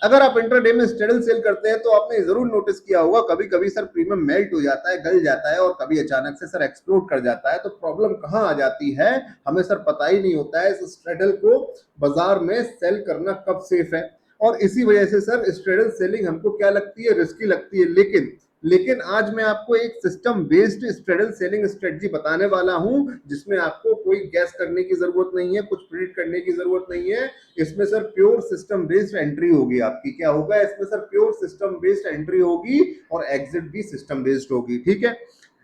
अगर आप इंट्राडे में स्ट्रेडल सेल करते हैं तो आपने जरूर नोटिस किया होगा कभी कभी सर प्रीमियम मेल्ट हो जाता है, गल जाता है, और कभी अचानक से सर एक्सप्लोड कर जाता है। तो प्रॉब्लम कहाँ आ जाती है, हमें सर पता ही नहीं होता है इस स्ट्रेडल को बाजार में सेल करना कब सेफ है। और इसी वजह से सर स्ट्रेडल सेलिंग हमको क्या लगती है, रिस्की लगती है। लेकिन लेकिन आज मैं आपको एक system based straddle selling strategy बताने वाला हूं, जिसमें आपको कोई गैस करने की जरूरत नहीं है, कुछ प्रिडिक्ट करने की जरूरत नहीं है। इसमें sir pure system based entry होगी आपकी। क्या होगा इसमें sir, pure system based entry होगी और एग्जिट भी सिस्टम बेस्ड होगी, ठीक है।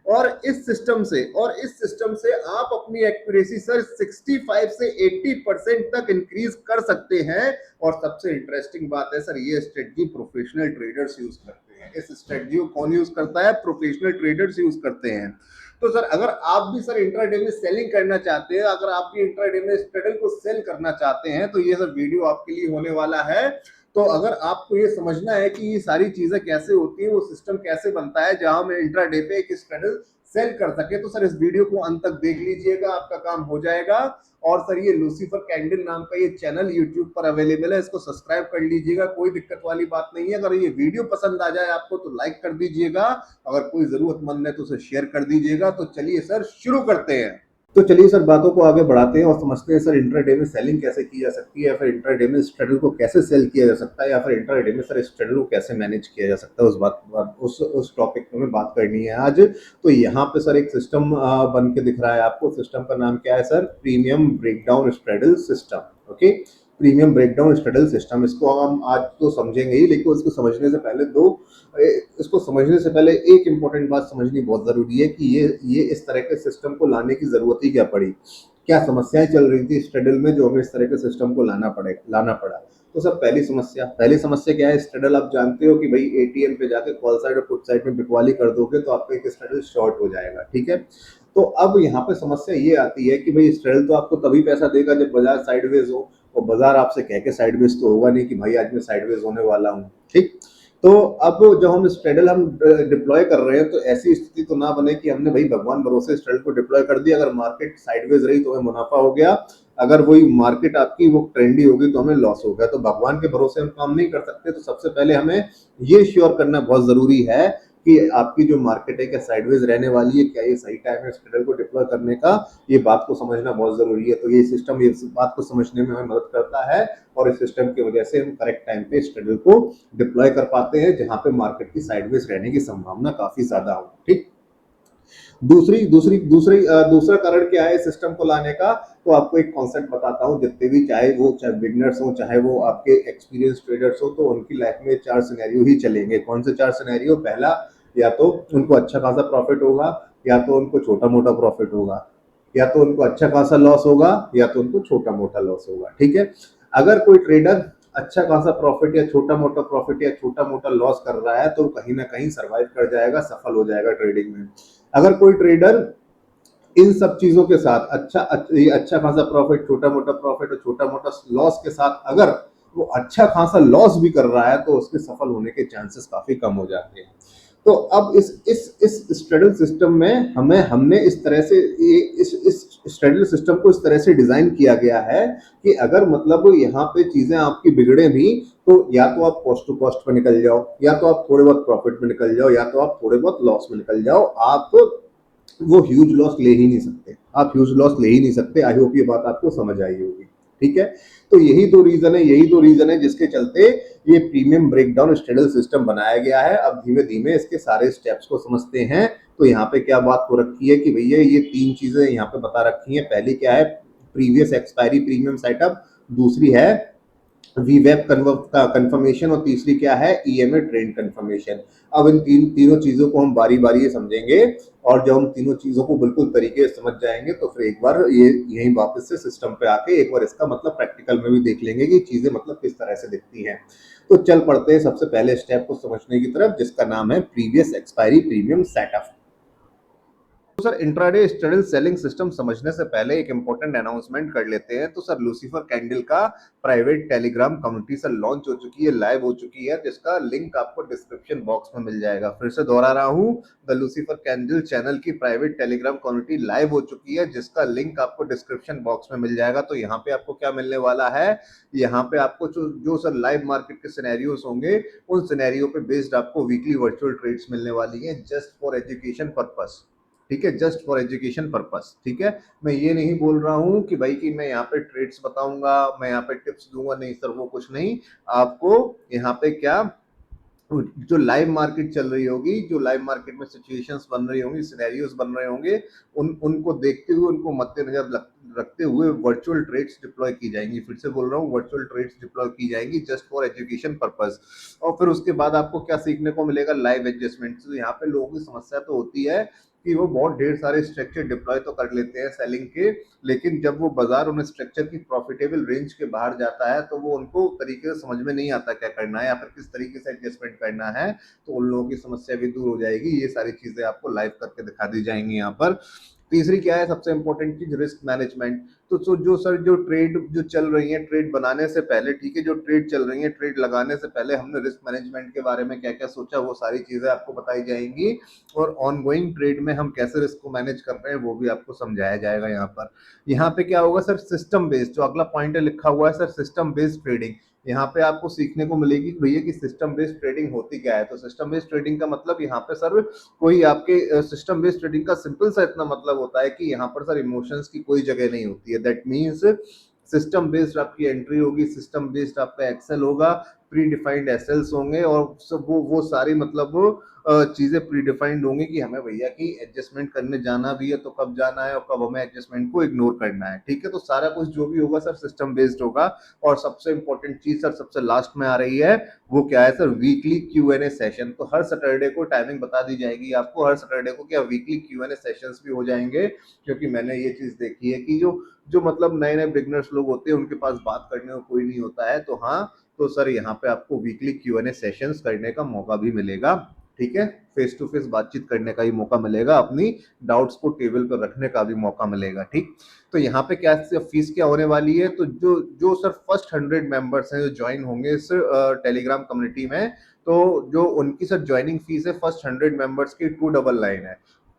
और इस सिस्टम से आप अपनी एक्यूरेसी सर 65 से 80% तक इंक्रीज कर सकते हैं। और सबसे इंटरेस्टिंग बात है सर, ये स्ट्रेटजी प्रोफेशनल ट्रेडर्स यूज करते हैं। इस स्ट्रेटजी को कौन यूज करता है, प्रोफेशनल ट्रेडर्स यूज करते हैं। तो सर अगर आप भी सर इंट्राडे में सेलिंग करना चाहते हैं, अगर आप भी इंट्राडे में स्ट्रेडल को सेल करना चाहते हैं, तो ये सर वीडियो आपके लिए होने वाला है। तो अगर आपको ये समझना है कि ये सारी चीजें कैसे होती है, वो सिस्टम कैसे बनता है जहां हम इंट्राडे पे एक स्ट्रेडल सेल कर सके, तो सर इस वीडियो को अंत तक देख लीजिएगा, आपका काम हो जाएगा। और सर ये लूसीफर कैंडल नाम का ये चैनल यूट्यूब पर अवेलेबल है, इसको सब्सक्राइब कर लीजिएगा, कोई दिक्कत वाली बात नहीं है। अगर ये वीडियो पसंद आ जाए आपको तो लाइक कर दीजिएगा, अगर कोई जरूरतमंद है तो उसे शेयर कर दीजिएगा। तो चलिए सर शुरू करते हैं। तो चलिए सर बातों को आगे बढ़ाते हैं और समझते हैं सर इंट्राडे में सेलिंग कैसे की जा सकती है, या फिर इंट्राडे में स्ट्रेडल को कैसे सेल किया जा सकता है, या फिर इंट्राडे में सर स्ट्रेडल को कैसे मैनेज किया जा सकता है। उस टॉपिक पे हमें बात करनी है आज। तो यहाँ पे सर एक सिस्टम बन के दिख रहा है आपको। सिस्टम का नाम क्या है sir, premium breakdown straddle system. Okay, premium breakdown straddle system, इसको हम आज तो समझेंगे ही, लेकिन इसको समझने से पहले इसको समझने से पहले एक इंपॉर्टेंट बात समझनी बहुत जरूरी है कि ये इस तरह के सिस्टम को लाने की जरूरत ही क्या पड़ी, क्या समस्याएं चल रही थी स्ट्रेडल में जो हमें इस तरह के सिस्टम को लाना पड़ा। तो सर पहली समस्या क्या है, स्ट्रेडल आप जानते हो कि भाई एटीएम पे जाके कॉल साइड और पुट साइड में बिकवाली कर दोगे तो आपका एक स्ट्रेडल शॉर्ट हो जाएगा, ठीक है। तो अब यहाँ पे समस्या ये आती है कि भाई स्ट्रेडल तो आपको तभी पैसा देगा जब बाजार साइडवेज हो, और बाजार आपसे कह के साइडवेज तो होगा नहीं कि भाई आज मैं साइडवेज होने वाला हूँ, ठीक। तो अब जब हम स्ट्रेडल डिप्लॉय कर रहे हैं तो ऐसी स्थिति तो ना बने कि हमने भाई भगवान भरोसे स्ट्रेडल को डिप्लॉय कर दिया, अगर मार्केट साइडवेज रही तो हमें मुनाफा हो गया, अगर वही मार्केट आपकी वो ट्रेंडी होगी तो हमें लॉस हो गया। तो भगवान के भरोसे हम काम नहीं कर सकते। तो सबसे पहले हमें ये श्योर करना बहुत जरूरी है कि आपकी जो मार्केट है क्या साइडवेज रहने वाली है, क्या ये सही टाइम है स्ट्रेडल को डिप्लॉय करने का, ये बात को समझना बहुत जरूरी है। तो ये सिस्टम इस बात को समझने में हमें मदद करता है, और इस सिस्टम की वजह से हम करेक्ट टाइम पे स्ट्रेडल को डिप्लॉय कर पाते हैं जहां पे मार्केट की साइडवेज रहने की संभावना काफी ज्यादा हो, ठीक। दूसरा कारण क्या है सिस्टम को लाने का, तो आपको एक कॉन्सेप्ट बताता हूँ। जितने भी चाहे बिगनर्स हो, चाहे वो आपके एक्सपीरियंस ट्रेडर्स हो, तो उनकी लाइफ में 4 सिनेरियो ही चलेंगे। कौन से 4 सिनेरियो, पहला, या तो उनको अच्छा खासा प्रॉफिट होगा, या तो उनको छोटा मोटा प्रॉफिट होगा, या तो उनको अच्छा खासा लॉस होगा, या तो उनको छोटा मोटा लॉस होगा, ठीक है। अगर कोई ट्रेडर अच्छा खासा प्रॉफिट या छोटा मोटा प्रॉफिट या छोटा मोटा लॉस कर रहा है तो कहीं ना कहीं सरवाइव कर जाएगा, सफल हो जाएगा ट्रेडिंग में। अगर कोई ट्रेडर इन सब चीजों के साथ अच्छा खासा प्रॉफिट, छोटा मोटा प्रॉफिट और छोटा मोटा लॉस के साथ अगर वो अच्छा खासा लॉस भी कर रहा है तो उसके सफल होने के चांसेस काफी कम हो जाते हैं। तो अब इस स्ट्रेडल सिस्टम में हमने इस तरह से इस स्ट्रेडल सिस्टम को इस तरह से डिजाइन किया गया है कि अगर मतलब यहाँ पे चीजें आपकी बिगड़े भी तो या तो आप कॉस्ट टू कॉस्ट पे निकल जाओ, या तो आप थोड़े बहुत प्रॉफिट में निकल जाओ, या तो आप थोड़े बहुत लॉस में निकल जाओ, आप वो ह्यूज लॉस ले ही नहीं सकते। आप ह्यूज लॉस ले ही नहीं सकते। आई होप ये बात आपको समझ आई होगी, ठीक है। तो यही दो रीजन है जिसके चलते ये प्रीमियम ब्रेकडाउन स्ट्रेडल सिस्टम बनाया गया है। अब धीमे धीमे इसके सारे स्टेप्स को समझते हैं। तो यहाँ पे क्या बात हो रखी है कि भैया ये 3 चीजें यहाँ पे बता रखी हैं। पहली क्या है, प्रीवियस एक्सपायरी प्रीमियम सेटअप, दूसरी है वीवेब कंफर्मेशन, और तीसरी क्या है, ईएमए ट्रेंड कंफर्मेशन। अब इन तीनों चीजों को हम बारी बारी समझेंगे, और जब हम तीनों चीजों को बिल्कुल तरीके से समझ जाएंगे तो फिर एक बार ये यहीं वापस से सिस्टम पे आके एक बार इसका मतलब प्रैक्टिकल में भी देख लेंगे कि चीजें मतलब किस तरह से दिखती हैं। तो चल पड़ते हैं सबसे पहले स्टेप को समझने की तरफ, जिसका नाम है previous expiry premium setup. Sir intraday straddle selling system समझने से पहले एक इंपॉर्टेंट अनाउंसमेंट कर लेते हैं। तो सर लूसीफर कैंडल का private Telegram community sir launch हो चुकी है, लाइव हो चुकी है, जिसका लिंक आपको डिस्क्रिप्शन बॉक्स में मिल जाएगा। फिर से दोहरा रहा हूँ, द लूसीफर कैंडल चैनल की प्राइवेट टेलीग्राम कम्युनिटी लाइव हो चुकी है, जिसका लिंक आपको डिस्क्रिप्शन बॉक्स में मिल जाएगा। तो यहाँ पे आपको क्या मिलने वाला है, यहाँ पे आपको जो सर लाइव मार्केट के सिनेरियोज होंगे, उन सिनेरियो पे बेस्ड आपको वीकली वर्चुअल ट्रेड्स मिलने वाली है, जस्ट फॉर एजुकेशन पर्पस। ठीक है, जस्ट फॉर एजुकेशन पर्पस। ठीक है, मैं ये नहीं बोल रहा हूँ कि भाई कि मैं यहाँ पे ट्रेड्स बताऊंगा, मैं यहाँ पे टिप्स दूंगा, नहीं सर वो कुछ नहीं। आपको यहाँ पे क्या, जो लाइव मार्केट चल रही होगी, जो लाइव मार्केट में सिचुएशंस बन रही होंगी, सिनेरियोस बन रहे होंगे, उनको देखते हुए, उनको मद्देनजर रखते हुए वर्चुअल ट्रेड्स डिप्लॉय की जाएंगी। फिर से बोल रहा हूँ, वर्चुअल ट्रेड्स डिप्लॉय की जाएंगी जस्ट फॉर एजुकेशन पर्पस। और फिर उसके बाद आपको क्या सीखने को मिलेगा, लाइव एडजस्टमेंट। तो यहाँ पे लोगों की समस्या तो होती है कि वो बहुत ढेर सारे स्ट्रक्चर डिप्लॉय तो कर लेते हैं सेलिंग के, लेकिन जब वो बाजार उन स्ट्रक्चर की प्रॉफिटेबल रेंज के बाहर जाता है तो वो उनको तरीके से समझ में नहीं आता क्या करना है या फिर किस तरीके से एडजस्टमेंट करना है। तो उन लोगों की समस्या भी दूर हो जाएगी। ये सारी चीजें आपको लाइव करके दिखा दी जाएंगी यहाँ पर। तीसरी क्या है, सबसे इंपॉर्टेंट चीज, रिस्क मैनेजमेंट। तो जो सर जो ट्रेड जो चल रही है, ट्रेड बनाने से पहले, ठीक है, जो ट्रेड चल रही है, ट्रेड लगाने से पहले हमने रिस्क मैनेजमेंट के बारे में क्या क्या सोचा, वो सारी चीजें आपको बताई जाएंगी। और ऑनगोइंग ट्रेड में हम कैसे रिस्क को मैनेज कर रहे हैं वो भी आपको समझाया जाएगा यहाँ पर। यहाँ पे क्या होगा सर, सिस्टम बेस्ड, जो अगला पॉइंट है लिखा हुआ है सर, सिस्टम बेस्ड ट्रेडिंग। यहाँ पे आपको सीखने को मिलेगी कि भैया कि सिस्टम बेस्ड ट्रेडिंग होती क्या है। तो सिस्टम बेस्ड ट्रेडिंग का मतलब यहाँ पे सर कोई आपके सिस्टम बेस्ड ट्रेडिंग का सिंपल सा इतना मतलब होता है कि यहाँ पर सर इमोशंस की कोई जगह नहीं होती है। दैट मीन्स सिस्टम बेस्ड आपकी एंट्री होगी, सिस्टम बेस्ड आपका एक्सेल होगा, प्री डिफाइंड एसएल्स होंगे, और सब वो सारी मतलब चीजें प्री डिफाइंड होंगी कि हमें भैया की एडजस्टमेंट करने जाना भी है तो कब जाना है और कब हमें एडजस्टमेंट को इग्नोर करना है। ठीक है, तो सारा कुछ जो भी होगा सर सिस्टम बेस्ड होगा। और सबसे इंपॉर्टेंट चीज सर सबसे लास्ट में आ रही है, वो क्या है सर, वीकली Q&A सेशन। तो हर सैटरडे को टाइमिंग बता दी जाएगी आपको, हर सैटरडे को क्या वीकली Q&A सेशंस भी हो जाएंगे। क्योंकि मैंने ये चीज देखी है कि जो जो मतलब नए नए बिगनर्स लोग होते हैं, उनके पास बात करने को कोई नहीं होता है। तो हाँ, तो सर यहाँ पे आपको वीकली Q&A सेशंस करने का मौका भी मिलेगा। ठीक है, फेस टू फेस बातचीत करने का ही मौका मिलेगा, अपनी डाउट्स को टेबल पर रखने का भी मौका मिलेगा। ठीक, तो यहाँ पे क्या फीस क्या होने वाली है, तो जो जो सर फर्स्ट 100 मेंबर्स हैं जो ज्वाइन होंगे इस टेलीग्राम कम्युनिटी में, तो जो उनकी सर ज्वाइनिंग फीस है फर्स्ट 100 मेंबर्स की 299 है।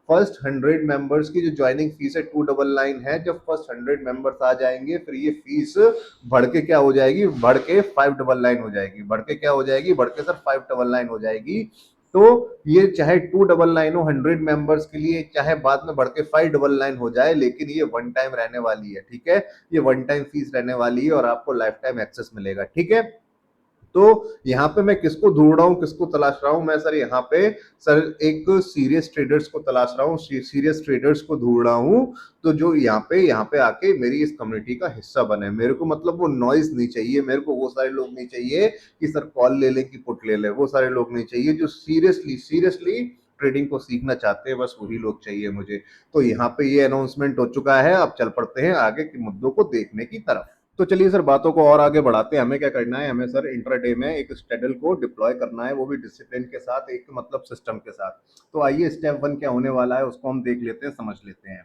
फर्स्ट 100 मेंबर्स की जो ज्वाइनिंग फीस है 299 है। जब फर्स्ट 100 मेंबर्स आ जाएंगे फिर ये फीस बढ़ के क्या हो जाएगी, बढ़ के 599 हो जाएगी। बढ़ के क्या हो जाएगी, बढ़ के सर 599 हो जाएगी। तो ये चाहे 299 हो 100 मेंबर्स के लिए, चाहे बाद में बढ़ के 599 हो जाए, लेकिन ये वन टाइम रहने वाली है। ठीक है, ये वन टाइम फीस रहने वाली है और आपको लाइफ टाइम एक्सेस मिलेगा। ठीक है, तो यहाँ पे मैं किसको ढूंढ रहा हूँ, किसको तलाश रहा हूँ मैं सर, यहाँ पे सर एक सीरियस ट्रेडर्स को तलाश रहा हूँ, सीरियस ट्रेडर्स को ढूंढ रहा हूँ। तो जो यहाँ पे आके मेरी इस कम्युनिटी का हिस्सा बने। मेरे को मतलब वो नॉइज नहीं चाहिए, मेरे को वो सारे लोग नहीं चाहिए कि सर कॉल ले ले कि पुट ले ले, वो सारे लोग नहीं चाहिए। जो सीरियसली ट्रेडिंग को सीखना चाहते हैं, बस वही लोग चाहिए मुझे। तो यहाँ पे ये अनाउंसमेंट हो चुका है। अब चल पड़ते हैं आगे के मुद्दों को देखने की तरफ। तो चलिए सर बातों को और आगे बढ़ाते हैं। हमें क्या करना है, हमें सर इंट्राडे में एक स्ट्रेडल को डिप्लॉय करना है, वो भी डिसिप्लिन के साथ, एक मतलब सिस्टम के साथ। तो आइए स्टेप 1 क्या होने वाला है उसको हम देख लेते हैं, समझ लेते हैं।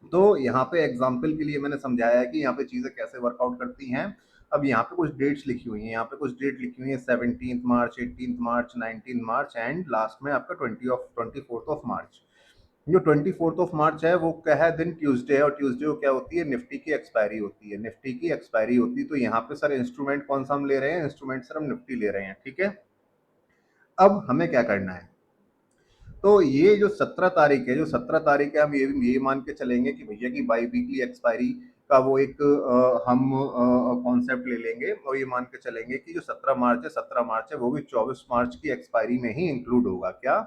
तो यहाँ पे एग्जाम्पल के लिए मैंने समझाया है कि यहाँ पे चीजें कैसे वर्कआउट करती हैं। अब यहाँ पे कुछ डेट्स लिखी हुई हैं, यहाँ पे कुछ डेट लिखी हुई है 17 मार्च, 18 मार्च, 19 मार्च एंड लास्ट में आपका 24 ऑफ मार्च। जो 24 मार्च है वो क्या है, दिन ट्यूसडे है, और ट्यूसडे को क्या होती है, निफ्टी की एक्सपायरी होती है, निफ्टी की एक्सपायरी होती है। तो यहाँ पे सर इंस्ट्रूमेंट कौन सा हम ले रहे हैं, इंस्ट्रूमेंट सर हम निफ्टी ले रहे हैं। ठीक है, अब हमें क्या करना है, तो ये जो 17 तारीख है, जो 17 तारीख है, हम ये मान के चलेंगे कि भैया की बाई वीकली एक्सपायरी का वो एक हम कॉन्सेप्ट ले लेंगे और ये मान के चलेंगे कि जो 17 मार्च है, 17 मार्च है वो भी 24 मार्च की एक्सपायरी में ही इंक्लूड होगा। क्या,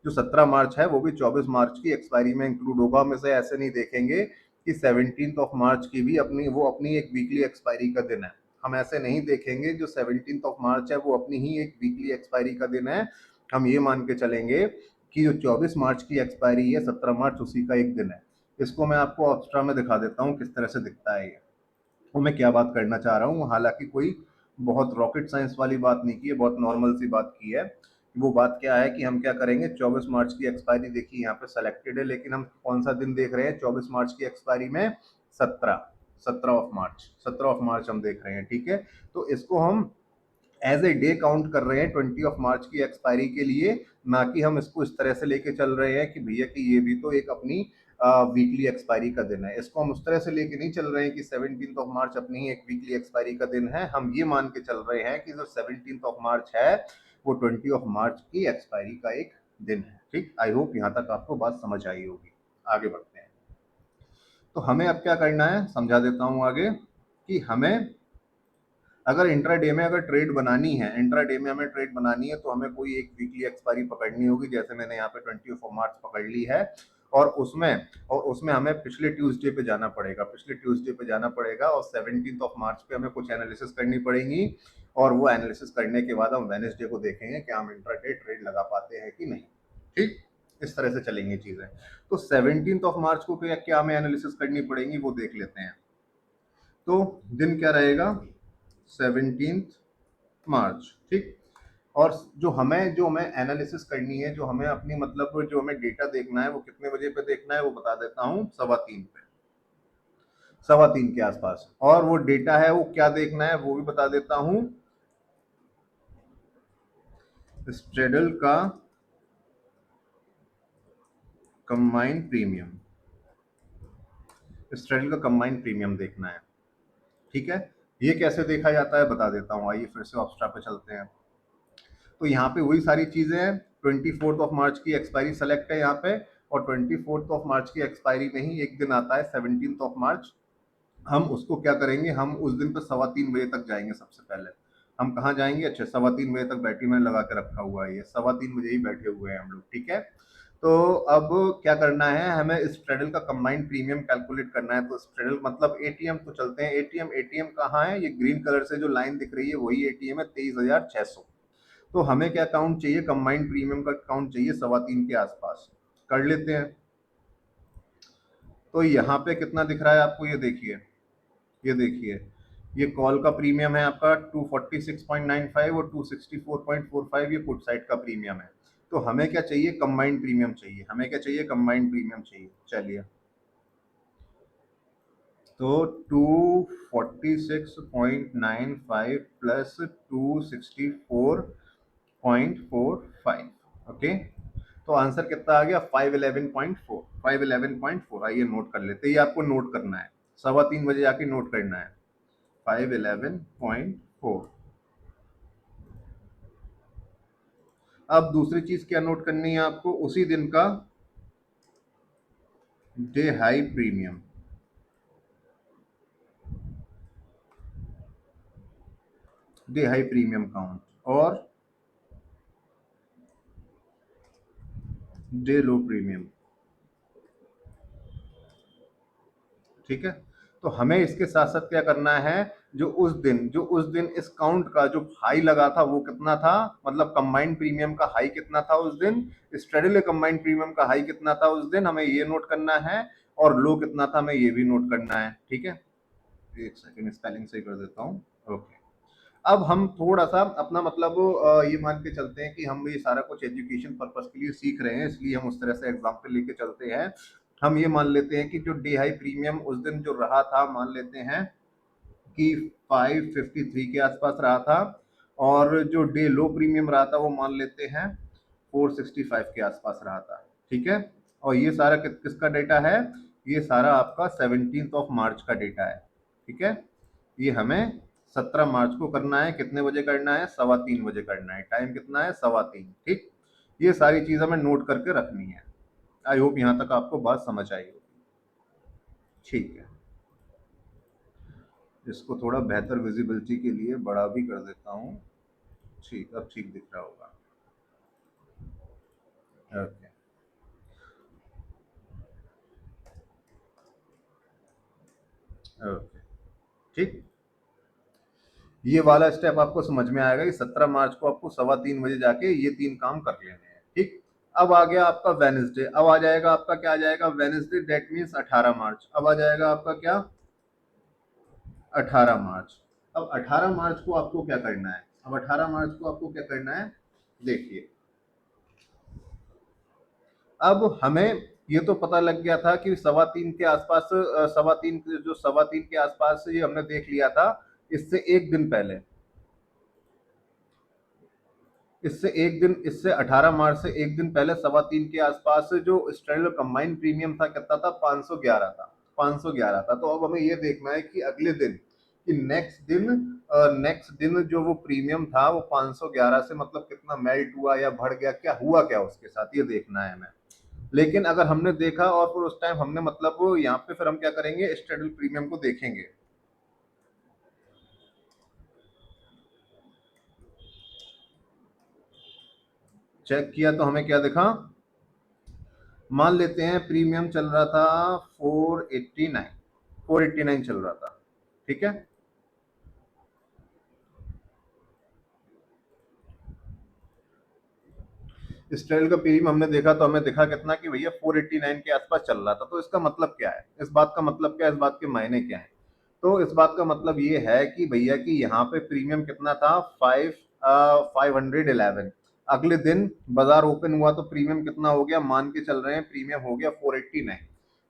जो 17 मार्च है वो भी 24 मार्च की एक्सपायरी में इंक्लूड होगा। हम इसे ऐसे नहीं देखेंगे कि 17 ऑफ मार्च की भी अपनी एक वीकली एक्सपायरी का दिन है। हम ऐसे नहीं देखेंगे, जो 17 ऑफ मार्च है वो अपनी ही एक वीकली एक्सपायरी का दिन है। हम ये मान के चलेंगे कि जो 24 मार्च की एक्सपायरी है, 17 मार्च उसी का एक दिन है। इसको मैं आपको एक्स्ट्रा में दिखा देता हूँ किस तरह से दिखता है ये, वो मैं क्या बात करना चाह रहा हूँ। हालांकि कोई बहुत रॉकेट साइंस वाली बात नहीं की है, बहुत नॉर्मल सी बात की है। वो बात क्या है कि हम क्या करेंगे, 24 मार्च की एक्सपायरी देखिए यहाँ पे सेलेक्टेड है, लेकिन हम कौन सा दिन देख रहे हैं 24 मार्च की एक्सपायरी में, 17 ऑफ मार्च हम देख रहे हैं, ठीक है। तो इसको हम एज ए डे काउंट कर रहे हैं 20 ऑफ मार्च की एक्सपायरी के लिए, ना कि हम इसको इस तरह से लेके चल रहे हैं कि भैया कि ये भी तो एक अपनी वीकली एक्सपायरी का दिन है। इसको हम उस तरह से लेके नहीं चल रहे हैं कि 17 ऑफ मार्च अपनी ही एक वीकली एक्सपायरी का दिन है। हम ये मान के चल रहे हैं कि जो 17 ऑफ मार्च है वो 20 ऑफ मार्च की एक्सपायरी का एक दिन है, ठीक। आई होप यहाँ तक आपको बात समझ आई होगी। आगे बढ़ते हैं। तो हमें अब क्या करना है, समझा देता हूँ आगे, कि हमें अगर इंट्राडे में अगर ट्रेड बनानी है, इंट्राडे में हमें ट्रेड बनानी है, तो हमें कोई एक वीकली एक्सपायरी पकड़नी होगी। जैसे मैंने यहाँ पे 20 ऑफ मार्च पकड़ ली है, और उसमें हमें पिछले ट्यूसडे पे जाना पड़ेगा, पिछले ट्यूसडे पे जाना पड़ेगा, और 17 ऑफ मार्च पे हमें कुछ एनालिसिस करनी पड़ेगी, और वो एनालिसिस करने के बाद हम वेडनेसडे को देखेंगे कि हम इंट्राडे ट्रेड लगा पाते हैं कि नहीं, ठीक। इस तरह से चलेंगी चीजें। तो 17 ऑफ मार्च को क्या हमें एनालिसिस करनी पड़ेगी वो देख लेते हैं। तो दिन क्या रहेगा, 17 मार्च, ठीक। और जो हमें एनालिसिस करनी है, जो हमें अपनी मतलब जो हमें डेटा देखना है, वो कितने बजे पे देखना है वो बता देता हूँ, 3:15 पे, 3:15 के आसपास। और वो डेटा है वो क्या देखना है वो भी बता देता हूँ, स्ट्रेडल का कंबाइंड प्रीमियम, स्ट्रेडल का कंबाइंड प्रीमियम देखना है, ठीक है। ये कैसे देखा जाता है बता देता हूँ, आइए फिर से ऑब्स्ट्रा पे चलते हैं। तो यहाँ पे वही सारी चीजें हैं, 24 ऑफ मार्च की एक्सपायरी सेलेक्ट है यहाँ पे, और 24 ऑफ मार्च की एक्सपायरी में ही एक दिन आता है 17 ऑफ मार्च। हम उसको क्या करेंगे, हम उस दिन पे 3:15 बजे तक जाएंगे। सबसे पहले हम कहाँ जाएंगे, अच्छा 3:15 बजे तक बैटरी मैंने लगा के रखा हुआ है, ये 3:15 बजे ही बैठे हुए हैं हम लोग, ठीक है। तो अब क्या करना है, हमें इस स्ट्रेडल का कंबाइंड प्रीमियम कैलकुलेट करना है। तो स्ट्रेडल मतलब एटीएम, तो चलते हैं एटीएम। एटीएम कहाँ है, ये ग्रीन कलर से जो लाइन दिख रही है वही एटीएम है, 23,600। तो हमें क्या काउंट चाहिए, कंबाइंड प्रीमियम का काउंट चाहिए 3:15 के आसपास, कर लेते हैं। तो यहाँ पे कितना दिख रहा है आपको, ये देखिए, ये देखिए, ये कॉल का प्रीमियम है आपका 246.95 और 264.45, ये पुट साइड का प्रीमियम है। तो हमें क्या चाहिए, कंबाइंड प्रीमियम चाहिए, हमें क्या चाहिए, कंबाइंड प्रीमियम चाहिए। चलिए, तो 246.95 प्लस 264.45, ओके। तो आंसर कितना आ गया, 511.4, 511.4। आइए नोट कर लेते हैं, ये आपको नोट करना है, 3:15 बजे आके नोट करना है, 511.4। अब दूसरी चीज क्या नोट करनी है आपको, उसी दिन का day high premium, day high premium count, और डे लो प्रीमियम, ठीक है। तो हमें इसके साथ साथ क्या करना है, जो उस दिन इस काउंट का जो हाई लगा था वो कितना था, मतलब कंबाइंड प्रीमियम का हाई कितना था उस दिन, स्ट्रेडल कंबाइंड प्रीमियम का हाई कितना था उस दिन, हमें ये नोट करना है, और लो कितना था हमें ये भी नोट करना है, ठीक है। एक सेकंड, स्पेलिंग सही कर देता हूँ, ओके। अब हम थोड़ा सा अपना मतलब ये मान के चलते हैं कि हम ये सारा कुछ एजुकेशन पर्पस के लिए सीख रहे हैं, इसलिए हम उस तरह से एग्जाम्पल लेके चलते हैं। हम ये मान लेते हैं कि जो डे हाई प्रीमियम उस दिन जो रहा था, मान लेते हैं कि 553 के आसपास रहा था, और जो डे लो प्रीमियम रहा था वो मान लेते हैं 465 के आसपास रहा था, ठीक है। और ये सारा किसका डेटा है, ये सारा आपका 17 ऑफ मार्च का डेटा है, ठीक है। ये हमें 17 मार्च को करना है, कितने बजे करना है, 3:15 बजे करना है, टाइम कितना है, 3:15, ठीक। ये सारी चीज हमें नोट करके रखनी है। आई होप यहाँ तक आपको बात समझ आई होगी, ठीक है। इसको थोड़ा बेहतर विजिबिलिटी के लिए बड़ा भी कर देता हूँ, ठीक, अब ठीक दिख रहा होगा, ओके, ओके, ठीक। ये वाला स्टेप आपको समझ में आएगा कि 17 मार्च को आपको 3:15 बजे जाके ये 3 काम कर लेने हैं, ठीक। अब आ गया आपका वेनसडे, अब आ जाएगा आपका, क्या आ जाएगा, वेनसडे, डेट मीन्स 18 मार्च। अब आ जाएगा आपका क्या, 18 मार्च। अब 18 मार्च को आपको क्या करना है, अब 18 मार्च को आपको क्या करना है, देखिए, अब हमें ये तो पता लग गया था कि 3.25 के आसपास, 3.25 के आसपास ये हमने देख लिया था। इससे एक दिन पहले, इससे 18 मार्च से एक दिन पहले 3.25 के आसपास जो स्टैंडर्ड कंबाइंड प्रीमियम था कितना था, 511 था। 511 था। तो अब हमें ये देखना है कि अगले दिन, कि नेक्स्ट दिन जो वो प्रीमियम था वो 511 से मतलब कितना मेल्ट हुआ या बढ़ गया, क्या हुआ क्या उसके साथ, ये देखना है हमें। लेकिन अगर हमने देखा और फिर उस टाइम हमने मतलब यहाँ पे फिर हम क्या करेंगे, स्टैंडर्ड प्रीमियम को देखेंगे। चेक किया तो हमें क्या दिखा, मान लेते हैं प्रीमियम चल रहा था 489, 489 चल रहा था। ठीक है, स्ट्रेल का प्रीमियम हमने देखा तो हमें दिखा कितना, कि भैया 489 के आसपास चल रहा था। तो इसका मतलब क्या है, इस बात का मतलब क्या है, इस बात के मायने क्या है? तो इस बात का मतलब ये है कि भैया कि यहाँ पे प्रीमियम कितना था, 511। अगले दिन बाजार ओपन हुआ तो प्रीमियम कितना हो गया, मान के चल रहे हैं प्रीमियम हो गया 489।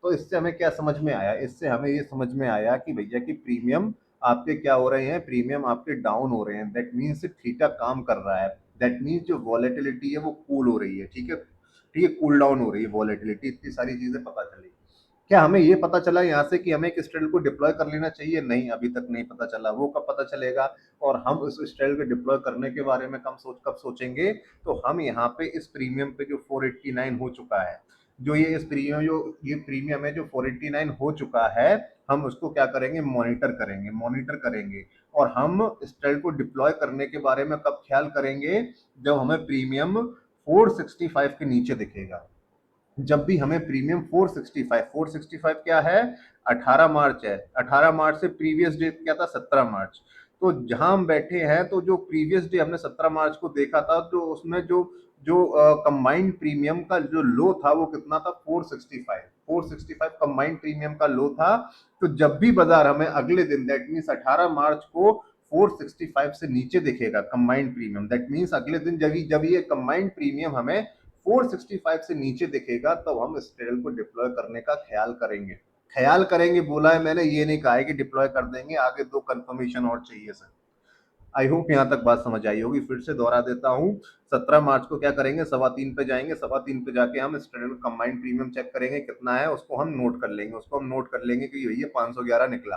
तो इससे हमें क्या समझ में आया, इससे हमें ये समझ में आया कि भैया कि प्रीमियम आपके क्या हो रहे हैं, प्रीमियम आपके डाउन हो रहे हैं। दैट मीन्स थीटा काम कर रहा है। दैट मीन्स जो वॉलेटिलिटी है वो कूल हो रही है। ठीक है, ठीक है, कूल डाउन हो रही है वॉलेटिलिटी। इतनी सारी चीजें पता चली। क्या हमें ये पता चला यहाँ से कि हमें एक स्ट्रेल को डिप्लॉय कर लेना चाहिए? नहीं, अभी तक नहीं पता चला। वो कब पता चलेगा? और हम उस स्ट्रेल को डिप्लॉय करने के बारे में कब सोचेंगे? तो हम यहाँ पे इस प्रीमियम पे जो 489 हो चुका है, जो ये इस प्रीमियम जो ये प्रीमियम है जो 489 हो चुका है, हम उसको क्या करेंगे, मॉनिटर करेंगे। और हम स्ट्रेल को डिप्लॉय करने के बारे में कब ख्याल करेंगे, जब हमें प्रीमियम 465 के नीचे दिखेगा। जब भी हमें प्रीमियम 465 क्या है, 18 मार्च है। 18 मार्च से प्रीवियस डे क्या था, 17 मार्च। तो जहां हम बैठे हैं, तो जो प्रीवियस डे हमने 17 मार्च को देखा था, तो उसमें जो जो कंबाइंड प्रीमियम का जो लो था वो कितना था, 465 कंबाइंड प्रीमियम का लो था। तो जब भी बाजार हमें अगले दिन, दैट मीन्स 18 मार्च को 465 से नीचे दिखेगा कंबाइंड प्रीमियम, दैट मीन्स अगले दिन जब ये कंबाइंड प्रीमियम हमें 465 से नीचे दिखेगा, तब हम इस ट्रेल को डिप्लॉय करने का ख्याल करेंगे। ख्याल करेंगे बोला है मैंने, ये नहीं कहा है कि डिप्लॉय कर देंगे। आगे 2 कंफर्मेशन और चाहिए सर। आई होप यहाँ तक बात समझ आई होगी। फिर से दोहरा देता हूँ, 17 मार्च को क्या करेंगे, 3.25 पे जाएंगे। 3.25 पे जाके हम स्टैंडर्ड कंबाइंड प्रीमियम चेक करेंगे कितना है, उसको हम नोट कर लेंगे। कि भैया 511 निकला।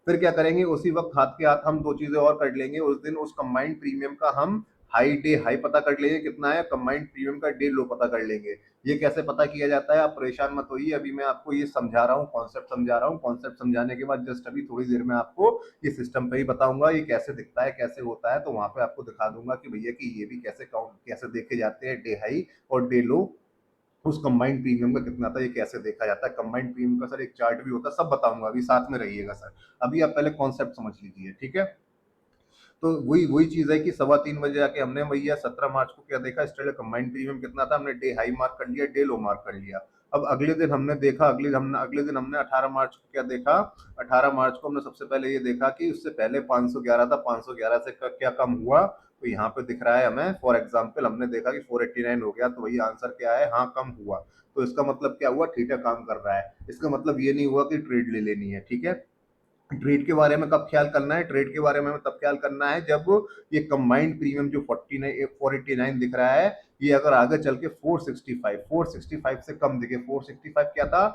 फिर क्या करेंगे, उसी वक्त हाथ के हाथ हम 2 चीजें और कर लेंगे। उस दिन उस कंबाइंड प्रीमियम का हम हाई पता कर लेंगे कितना है, कंबाइंड प्रीमियम का डे लो पता कर लेंगे। ये कैसे पता किया जाता है, आप परेशान मत होइए, अभी मैं आपको ये समझा रहा हूँ, कॉन्सेप्ट समझा रहा हूँ। कॉन्सेप्ट समझाने के बाद जस्ट अभी थोड़ी देर में आपको ये सिस्टम पे ही बताऊंगा, ये कैसे दिखता है, कैसे होता है। तो वहां पे आपको दिखा दूंगा कि भैया कि ये भी कैसे काउंट, कैसे देखे जाते हैं डे हाई और डे लो। उस कंबाइंड प्रीमियम का कितना था, ये कैसे देखा जाता है। कंबाइंड प्रीमियम का सर एक चार्ट भी होता है, सब बताऊंगा, अभी साथ में रहिएगा सर। अभी आप पहले कॉन्सेप्ट समझ लीजिए, ठीक है। तो वही वही चीज है कि 3:15 बजे आके हमने भैया 17 मार्च को क्या देखा, स्टेल कंबाइंड प्रीमियम कितना था, हमने डे हाई मार्क कर लिया, डे लो मार्क कर लिया। अब अगले दिन हमने देखा, अगले दिन हमने 18 मार्च को क्या देखा, 18 मार्च को हमने सबसे पहले ये देखा कि उससे पहले 511 था, 511 से क्या कम हुआ। तो यहाँ पे दिख रहा है हमें, फॉर एग्जाम्पल हमने देखा कि 489 हो गया। तो वही आंसर क्या है, हाँ कम हुआ। तो इसका मतलब क्या हुआ, थीटा काम कर रहा है। इसका मतलब ये नहीं हुआ कि ट्रेड ले लेनी है, ठीक है। ट्रेड के बारे में कब ख्याल करना है, ट्रेड के बारे में हमें तब ख्याल करना है जब ये कंबाइंड प्रीमियम जो 489 दिख रहा है, ये अगर आगे चल के 465 से कम दिखे। 465 क्या था,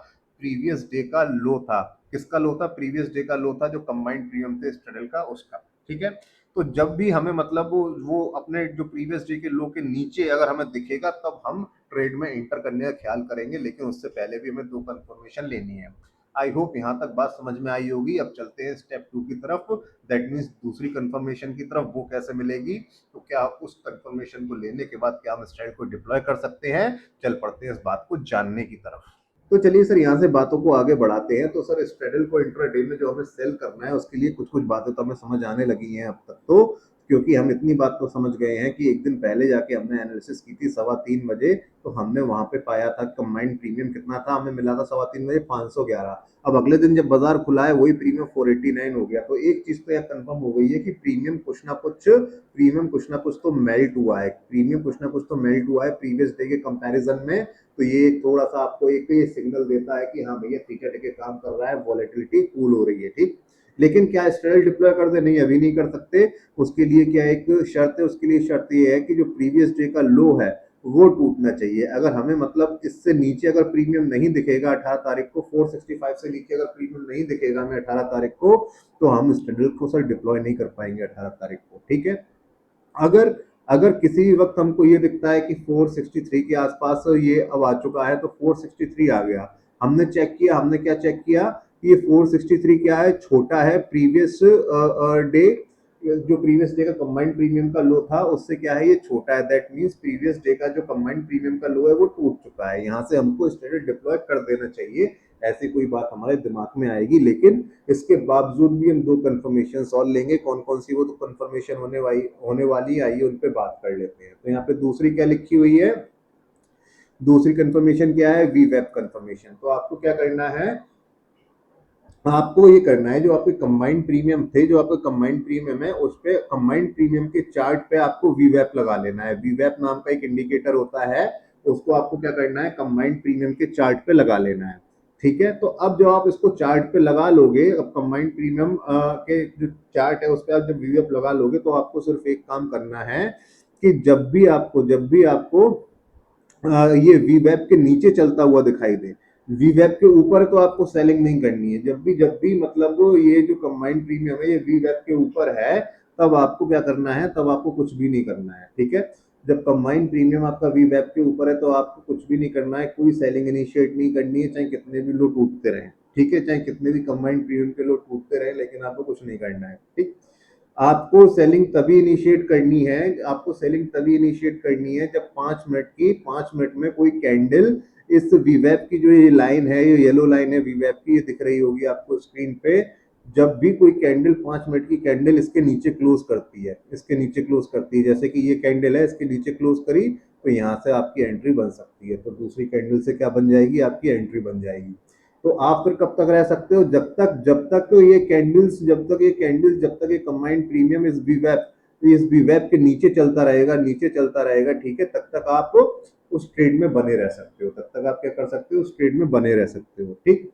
प्रीवियस डे का लो था। किसका लो था, प्रीवियस डे का लो था, जो कंबाइंड प्रीमियम थे स्ट्रेडल का, उसका। ठीक है। तो जब भी हमें मतलब वो अपने जो प्रीवियस डे के लो के नीचे अगर हमें दिखेगा, तब हम ट्रेड में इंटर करने का ख्याल करेंगे। लेकिन उससे पहले भी हमें 2 कंफर्मेशन लेनी है। आई होप यहाँ तक बात समझ में आई होगी। अब चलते हैं स्टेप 2 की तरफ, दैट मीन्स दूसरी कंफर्मेशन की तरफ। वो कैसे मिलेगी, तो क्या आप उस कंफर्मेशन को लेने के बाद क्या हम स्ट्राइक को डिप्लॉय कर सकते हैं? चल पड़ते हैं इस बात को जानने की तरफ। तो चलिए सर, यहाँ से बातों को आगे बढ़ाते हैं। तो सर, स्ट्रेडल को इंट्राडे में जो हमें सेल करना है, उसके लिए कुछ कुछ बातें तो हमें समझ आने लगी हैं अब तक। तो क्योंकि हम इतनी बात तो समझ गए हैं कि एक दिन पहले जाके हमने एनालिसिस की थी 3:15 बजे, तो हमने वहां पे पाया था कंबाइंड प्रीमियम कितना था, हमें मिला था 3:15 बजे 511। अब अगले दिन जब बाजार खुला है वही प्रीमियम 489 हो गया। तो एक चीज तो यह कंफर्म हो गई है कि प्रीमियम कुछ ना कुछ तो मेल्ट हुआ है, प्रीमियम कुछ ना कुछ तो मेल्ट हुआ है प्रीवियस डे के कंपैरिजन में। तो ये थोड़ा सा आपको एक ये सिग्नल देता है कि हाँ भैया ठीक है, काम कर रहा है, वॉलेटिलिटी कूल हो रही है, ठीक। लेकिन क्या स्ट्रेडल डिप्लॉय कर दे? नहीं, अभी नहीं कर सकते। उसके लिए क्या एक शर्त है, उसके लिए शर्त ये है कि जो प्रीवियस डे का लो है वो टूटना चाहिए। अगर हमें मतलब इससे नीचे अगर प्रीमियम नहीं दिखेगा 18 तारीख को, 465 से नीचे अगर प्रीमियम नहीं दिखेगा हमें 18 तारीख को, तो हम स्ट्रेडल को सर डिप्लॉय नहीं कर पाएंगे 18 तारीख को, ठीक है। अगर अगर किसी भी वक्त हमको ये दिखता है कि 463 के आसपास ये अब आ चुका है, तो 463 आ गया, हमने चेक किया, हमने क्या चेक किया कि ये 463 क्या है, छोटा है प्रीवियस डे, जो प्रीवियस डे का कंबाइंड प्रीमियम का लो था उससे क्या है, ये छोटा है। दैट मींस प्रीवियस डे का जो कंबाइंड प्रीमियम का लो है वो टूट चुका है, यहाँ से हमको स्ट्रेटेजी डिप्लॉय कर देना चाहिए। ऐसी कोई बात हमारे दिमाग में आएगी, लेकिन इसके बावजूद भी हम दो कंफर्मेशन और लेंगे। कौन कौन सी वो तो कंफर्मेशन होने वाली आइए उन पे बात कर लेते हैं। तो यहाँ पे दूसरी क्या लिखी हुई है, दूसरी कंफर्मेशन क्या है, वी वेब कंफर्मेशन। तो आपको क्या करना है, आपको ये करना है, जो आपके कंबाइंड प्रीमियम थे, जो आपका कंबाइंड प्रीमियम है उस पे कंबाइंड प्रीमियम के चार्ट पे आपको वीवैप लगा लेना है। वीवैप नाम का एक इंडिकेटर होता है, उसको आपको क्या करना है, कंबाइंड प्रीमियम के चार्ट पे लगा लेना है, ठीक है। तो अब जो आप इसको चार्ट पे लगा लोगे, अब कंबाइंड प्रीमियम के जो चार्ट है उस पर आप जब वीवैप लगा लोगे, तो आपको सिर्फ एक काम करना है कि जब भी आपको ये वीवैप के नीचे चलता हुआ दिखाई दे, वीवैप के ऊपर तो आपको सेलिंग नहीं करनी है। जब भी मतलब ये जो कंबाइंड प्रीमियम है ये वीवैप के ऊपर है, तब आपको क्या करना है, तब आपको कुछ भी नहीं करना है, ठीक है। जब कंबाइंड प्रीमियम आपका वीवैप के ऊपर है तो आपको कुछ भी नहीं करना है, कोई सेलिंग इनिशिएट नहीं करनी है, चाहे कितने भी लो टूटते रहे, ठीक है, चाहे कितने भी कंबाइंड प्रीमियम के लो टूटते रहे, लेकिन आपको कुछ नहीं करना है, ठीक। आपको सेलिंग तभी इनिशिएट करनी है, आपको सेलिंग तभी इनिशिएट करनी है जब 5 मिनट में कोई कैंडल इस वीवैप की जो ये लाइन है, ये येलो लाइन है वीवैप की, ये दिख रही होगी आपको स्क्रीन पे। जब भी कोई कैंडल 5 मिनट की कैंडल इसके नीचे क्लोज करती है, इसके नीचे क्लोज करती है, जैसे कि ये कैंडल है इसके नीचे क्लोज करी, तो यहाँ से आपकी एंट्री बन सकती है। तो दूसरी कैंडल से क्या बन जाएगी, आपकी एंट्री बन जाएगी। तो आप फिर कब तक रह सकते हो, जब तक ये कंबाइंड प्रीमियम इस वीवैप के नीचे चलता रहेगा, ठीक है, तब तक आप उस ट्रेड में बने रह सकते हो, तब तक आप क्या कर सकते हो, उस ट्रेड में बने रह सकते हो, ठीक।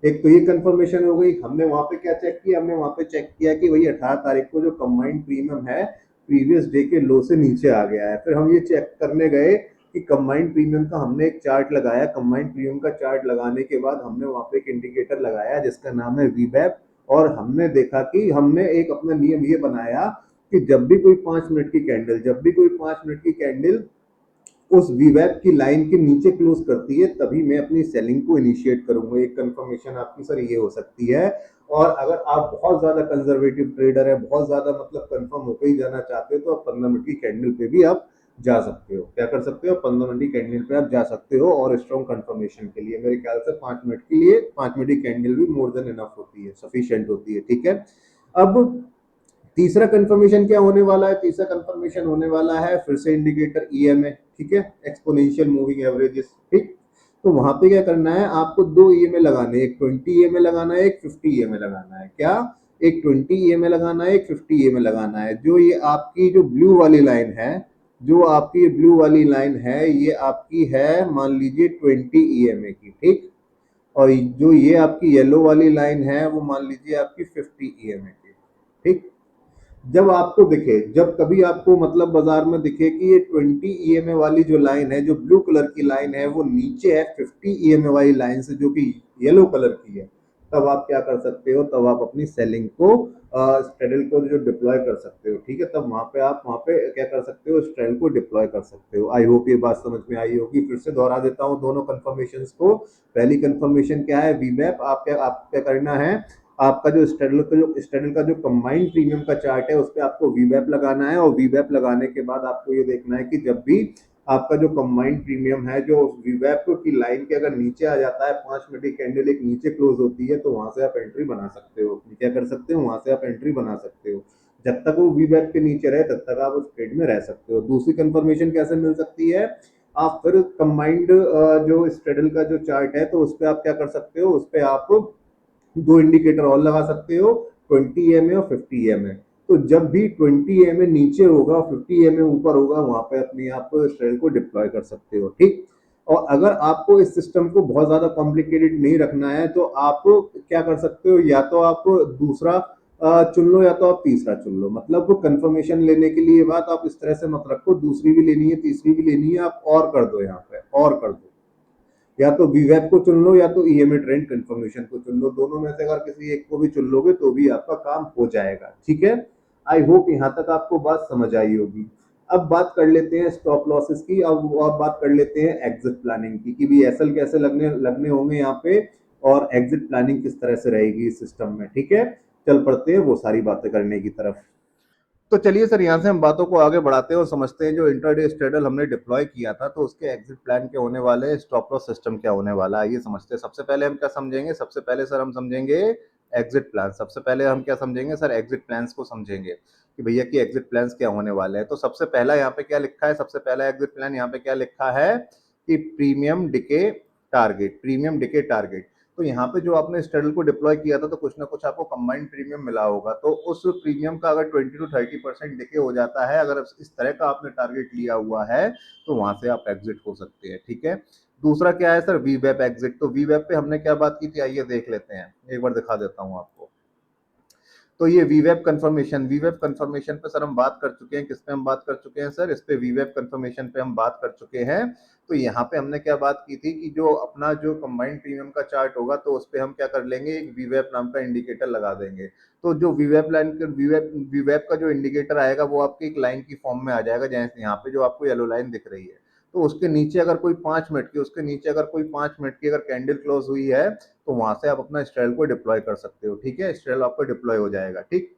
एक तो ये कंफर्मेशन हो गई। हमने वहां पे क्या चेक किया, हमने वहां पे चेक किया कि भाई 18 तारीख को जो कंबाइंड प्रीमियम है प्रीवियस डे के लो से नीचे आ गया है। फिर हम ये चेक करने गए कि कंबाइंड प्रीमियम का हमने एक चार्ट लगाया, कंबाइंड प्रीमियम का चार्ट लगाने के बाद हमने वहां पे एक इंडिकेटर लगाया जिसका नाम है वीवैप, और हमने देखा कि हमने एक अपना नियम ये बनाया कि जब भी कोई 5 मिनट की कैंडल उस वीवैप की लाइन के नीचे क्लोज करती है, तभी मैं अपनी सेलिंग को इनिशिएट करूंगा। एक कंफर्मेशन आपकी सर ये हो सकती है। और अगर आप बहुत ज्यादा कंजर्वेटिव ट्रेडर है, बहुत ज्यादा मतलब कंफर्म होकर ही जाना चाहते हो, तो आप 15 मिनट की कैंडल पे भी आप जा सकते हो। क्या कर सकते हो, 15 मिनट की कैंडल पे आप जा सकते हो। और स्ट्रॉन्ग कंफर्मेशन के लिए मेरे ख्याल से 5 मिनट के लिए 5 मिनट की कैंडल भी मोर देन इनफ होती है, सफिशिएंट होती है, ठीक है। अब तीसरा कंफर्मेशन क्या होने वाला है, तीसरा कंफर्मेशन होने वाला है फिर से इंडिकेटर ईएमए, ठीक है, एक्सपोनेंशियल मूविंग एवरेजेस, ठीक। तो वहां पे क्या करना है, आपको दो ईएमए लगाने, एक 20 ईएमए लगाना है, एक 50 ईएमए लगाना है। क्या, एक 20 ईएमए लगाना है, एक 50 ईएमए लगाना है। जो ये आपकी जो ब्लू वाली लाइन है, जो आपकी ये ब्लू वाली लाइन है, ये आपकी है मान लीजिए 20 ईएमए की, ठीक। और जो ये आपकी येलो वाली लाइन है वो मान लीजिए आपकी 50 ईएमए की, ठीक। जब आपको दिखे, जब कभी आपको मतलब बाजार में दिखे कि ये 20 ईएमए वाली जो लाइन है, जो ब्लू कलर की लाइन है, वो नीचे है 50 ईएमए वाली लाइन से जो कि येलो कलर की है, तब आप क्या कर सकते हो, तब आप अपनी सेलिंग को स्ट्रेडल को जो डिप्लॉय कर सकते हो, ठीक है। तब वहां पे क्या कर सकते हो, स्ट्रेडल को डिप्लॉय कर सकते हो। आई होप ये बात समझ में आई होगी। फिर से दोहरा देता हूँ दोनों कंफर्मेशंस को। पहली कंफर्मेशन क्या है, वीमैप। आप क्या करना है, आपका जो स्ट्रेडल का जो कंबाइंड प्रीमियम का चार्ट है उस पर आपको वीवैप लगाना है। और वीवैप लगाने के बाद आपको ये देखना है कि जब भी आपका जो कंबाइंड प्रीमियम है जो वीवैप की लाइन के अगर नीचे आ जाता है, 5 मिनट की कैंडल एक नीचे क्लोज होती है, तो वहां से आप एंट्री बना सकते हो। क्या कर सकते हो, वहां से आप एंट्री बना सकते हो। जब तक वो वीवैप के नीचे रहे तब तक आप उस ट्रेड में रह सकते हो। दूसरी कंफर्मेशन कैसे मिल सकती है, आप फिर कंबाइंड जो स्ट्रेडल का जो चार्ट है तो उस पर आप क्या कर सकते हो, उस पर आप दो इंडिकेटर और लगा सकते हो, 20 EMA और 50 EMA। तो जब भी 20 EMA नीचे होगा, 50 EMA ऊपर होगा, वहां पे अपने आप स्ट्रेडल को डिप्लॉय कर सकते हो, ठीक। और अगर आपको इस सिस्टम को बहुत ज्यादा कॉम्प्लिकेटेड नहीं रखना है तो आप क्या कर सकते हो, या तो आप दूसरा चुन लो या तो आप तीसरा चुन लो। मतलब कंफर्मेशन लेने के लिए बात आप इस तरह से मत रखो, दूसरी भी लेनी है तीसरी भी लेनी है, आप और कर दो, यहाँ पे और कर दो, या तो वीवैप को चुन लो या तो ईएमए ट्रेंड कंफर्मेशन को चुन लो। दोनों में से अगर किसी एक को भी चुन लोगे तो भी आपका काम हो जाएगा, ठीक है। आई होप यहाँ तक आपको बात समझ आई होगी। अब बात कर लेते हैं स्टॉप लॉसेस की, अब और बात कर लेते हैं एग्जिट प्लानिंग की, कि भी एसएल कैसे लगने लगने होंगे यहाँ पे, और एग्जिट प्लानिंग किस तरह से रहेगी इस सिस्टम में, ठीक है। चल पड़ते हैं वो सारी बातें करने की तरफ। तो चलिए सर, यहाँ से हम बातों को आगे बढ़ाते हैं और समझते हैं जो इंट्राडे स्ट्रेडल हमने डिप्लॉय किया था तो उसके एग्जिट प्लान क्या होने वाले हैं, स्टॉप लॉस सिस्टम क्या होने वाला है, ये समझते हैं। सबसे पहले हम क्या समझेंगे, सबसे पहले सर हम समझेंगे एग्जिट प्लान। सबसे पहले हम क्या समझेंगे सर, एग्जिट प्लान्स को समझेंगे कि भैया की एग्जिट प्लान्स क्या होने वाले हैं। तो सबसे पहला यहाँ पे क्या लिखा है, सबसे पहला एग्जिट प्लान यहाँ पे क्या लिखा है कि premium decay target, premium decay target. तो यहाँ पे जो आपने स्ट्रेडल को डिप्लॉय किया था तो कुछ ना कुछ आपको कंबाइंड प्रीमियम मिला होगा, तो उस प्रीमियम का अगर 20 to 30% डिके हो जाता है, अगर इस तरह का आपने टारगेट लिया हुआ है तो वहां से आप एग्जिट हो सकते हैं, ठीक है। दूसरा क्या है सर, वीवैप एग्जिट। तो वीवैप पे हमने क्या बात की थी, आइए देख लेते हैं, एक बार दिखा देता हूँ आपको। तो ये वीवैप कंफर्मेशन, वीवैप कंफर्मेशन पे सर हम बात कर चुके हैं, किस पे हम बात कर चुके हैं सर, इस पे वीवैप कंफर्मेशन पे हम बात कर चुके हैं। तो यहाँ पे हमने क्या बात की थी कि जो अपना जो कंबाइंड प्रीमियम का चार्ट होगा तो उस पे हम क्या कर लेंगे, एक वीवैप नाम का इंडिकेटर लगा देंगे। तो जो वीवैप लाइन वीवैप का जो इंडिकेटर आएगा वो आपकी एक लाइन की फॉर्म में आ जाएगा, जैसे यहाँ पे जो आपको येलो लाइन दिख रही है। तो उसके नीचे अगर कोई 5 मिनट की, उसके नीचे अगर कोई 5 मिनट की अगर कैंडल क्लोज हुई है तो वहां से आप अपना स्ट्रेल को डिप्लॉय कर सकते हो, ठीक है। स्ट्रेल आपका डिप्लॉय हो जाएगा, ठीक।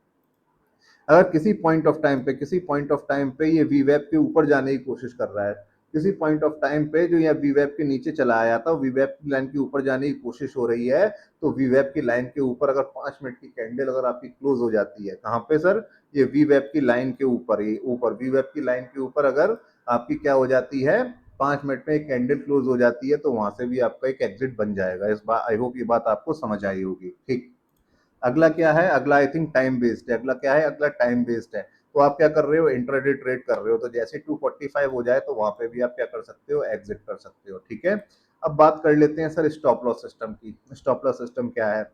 अगर किसी पॉइंट ऑफ टाइम पे, किसी पॉइंट ऑफ टाइम पे ये वीवैप के ऊपर जाने की कोशिश कर रहा है, किसी पॉइंट ऑफ टाइम पे जो यहाँ वीवैप के नीचे चला आया था, वीवैप की लाइन के ऊपर जाने की कोशिश हो रही है, तो वीवैप की लाइन के ऊपर अगर 5 मिनट की कैंडल अगर आपकी क्लोज हो जाती है, कहाँ पे सर, ये वीवैप की लाइन के ऊपर, ये ऊपर वीवैप की लाइन के ऊपर अगर आपकी क्या हो जाती है, 5 मिनट में एक कैंडल क्लोज हो जाती है, तो वहां से भी आपका एक एग्जिट बन जाएगा। इस बात, आई होप ये बात आपको समझ आई होगी, ठीक। अगला क्या है, अगला आई थिंक टाइम बेस्ड है। अगला क्या है, अगला टाइम बेस्ड है। तो आप क्या कर रहे हो, इंट्राडे ट्रेड कर रहे हो, तो जैसे 245 हो जाए तो वहां पे भी आप क्या कर सकते हो, एग्जिट कर सकते हो, ठीक है। अब बात कर लेते हैं सर स्टॉप लॉस सिस्टम की। स्टॉप लॉस सिस्टम क्या है,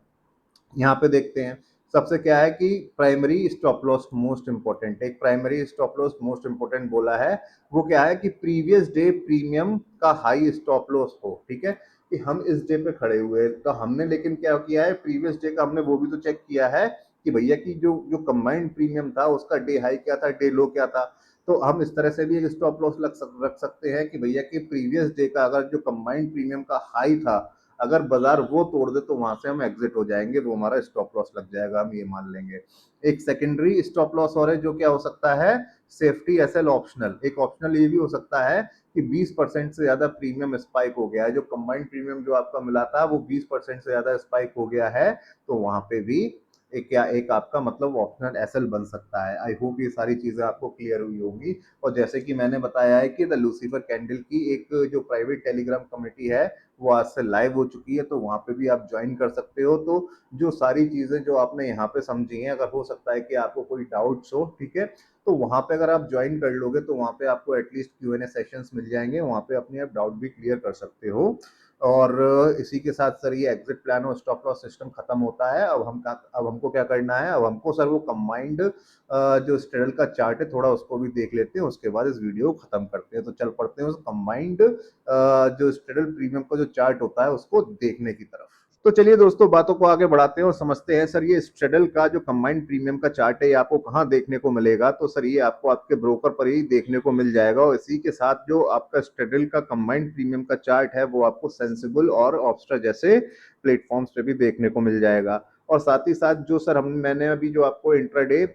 यहाँ पे देखते हैं। सबसे क्या है कि primary stop loss most important है, एक primary stop loss most important बोला है। वो क्या है कि प्रीवियस डे प्रीमियम का हाई स्टॉप लॉस हो, ठीक है। कि हम इस डे पे खड़े हुए तो हमने लेकिन क्या किया है, प्रीवियस डे का हमने वो भी तो चेक किया है कि भैया की जो जो कंबाइंड प्रीमियम था उसका डे हाई क्या था, डे लो क्या था। तो हम इस तरह से भी एक स्टॉप लॉस रख सकते हैं कि भैया की प्रीवियस डे का अगर जो कंबाइंड प्रीमियम का हाई था, अगर बाजार वो तोड़ दे तो वहां से हम एग्जिट हो जाएंगे, वो हमारा स्टॉप लॉस लग जाएगा, हम ये मान लेंगे। एक सेकेंडरी स्टॉप लॉस और है जो क्या हो सकता है, सेफ्टी एसएल ऑप्शनल। एक ऑप्शनल ये भी हो सकता है कि 20% से ज्यादा प्रीमियम स्पाइक हो गया है, जो कंबाइंड प्रीमियम जो आपका मिला था वो 20% से ज्यादा स्पाइक हो गया है, तो वहां पे भी एक क्या, एक आपका मतलब ऑप्शनल एसएल बन सकता है। आई होप ये सारी चीजें आपको क्लियर हुई होंगी। और जैसे कि मैंने बताया है कि द लूसीफर कैंडल की एक जो प्राइवेट टेलीग्राम कमेटी है वो आज से लाइव हो चुकी है, तो वहां पे भी आप ज्वाइन कर सकते हो। तो जो सारी चीजें जो आपने यहाँ पे समझी हैं, अगर हो सकता है कि आपको कोई डाउट्स हो, ठीक है, तो वहां पे अगर आप ज्वाइन कर लोगे तो वहां पे आपको एटलीस्ट Q&A सेशंस मिल जाएंगे, वहां पे अपने आप डाउट भी क्लियर कर सकते हो। और इसी के साथ सर ये एग्जिट प्लान और स्टॉप लॉस सिस्टम खत्म होता है। अब हमको क्या करना है, अब हमको सर वो कंबाइंड जो स्ट्रेडल का चार्ट है थोड़ा उसको भी देख लेते हैं, उसके बाद इस वीडियो को खत्म करते हैं। तो चल पड़ते हैं उस कंबाइंड जो स्ट्रेडल प्रीमियम का जो चार्ट होता है उसको देखने की तरफ। तो चलिए दोस्तों, बातों को आगे बढ़ाते हैं और समझते हैं सर ये स्ट्रेडल का जो कंबाइंड प्रीमियम का चार्ट है ये आपको कहाँ देखने को मिलेगा। तो सर ये आपको आपके ब्रोकर पर ही देखने को मिल जाएगा, और इसी के साथ जो आपका स्ट्रेडल का कंबाइंड प्रीमियम का चार्ट है वो आपको सेंसिबल और ऑप्स्ट्रा जैसे प्लेटफॉर्म्स पे भी देखने को मिल जाएगा। और साथ ही साथ जो सर हम मैंने अभी जो आपको इंट्राडे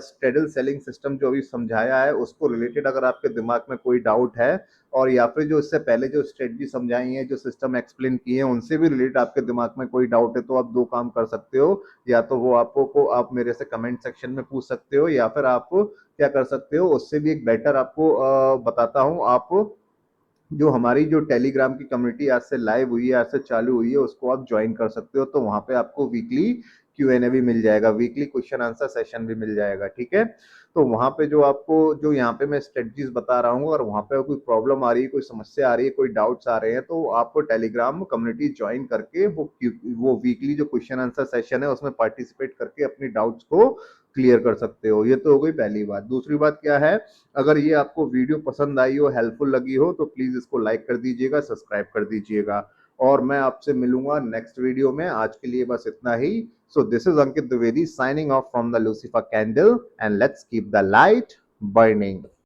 स्ट्रेडल सेलिंग सिस्टम जो अभी समझाया है उसको रिलेटेड अगर आपके दिमाग में कोई डाउट है और या फिर जो इससे पहले जो स्ट्रेटजी समझाई है जो सिस्टम एक्सप्लेन किए हैं उनसे भी रिलेटेड आपके दिमाग में कोई डाउट है तो आप दो काम कर सकते हो, या तो वो आपको आप मेरे से कमेंट सेक्शन में पूछ सकते हो या फिर आप क्या कर सकते हो उससे भी एक बेटर आपको बताता हूं, आप जो हमारी जो टेलीग्राम की कम्युनिटी आज से लाइव हुई है आज से चालू हुई है उसको आप ज्वाइन कर सकते हो, तो वहां पे आपको वीकली Q&A भी मिल जाएगा, वीकली क्वेश्चन आंसर सेशन भी मिल जाएगा। ठीक है, तो वहां पे जो आपको जो यहाँ पे मैं स्ट्रेटजीज बता रहा हूँ और वहां पे कोई प्रॉब्लम आ रही है कोई समस्या आ रही है कोई डाउट्स आ रहे हैं तो आपको टेलीग्राम कम्युनिटी ज्वाइन करके वो वीकली जो क्वेश्चन आंसर सेशन है उसमें पार्टिसिपेट करके अपनी डाउट्स को क्लियर कर सकते हो। ये तो हो गई पहली बात। दूसरी बात क्या है, अगर ये आपको वीडियो पसंद आई हो हेल्पफुल लगी हो तो प्लीज इसको लाइक कर दीजिएगा सब्सक्राइब कर दीजिएगा और मैं आपसे मिलूंगा नेक्स्ट वीडियो में। आज के लिए बस इतना ही। So this is Ankit Dwivedi signing off from the Lucifer candle and let's keep the light burning.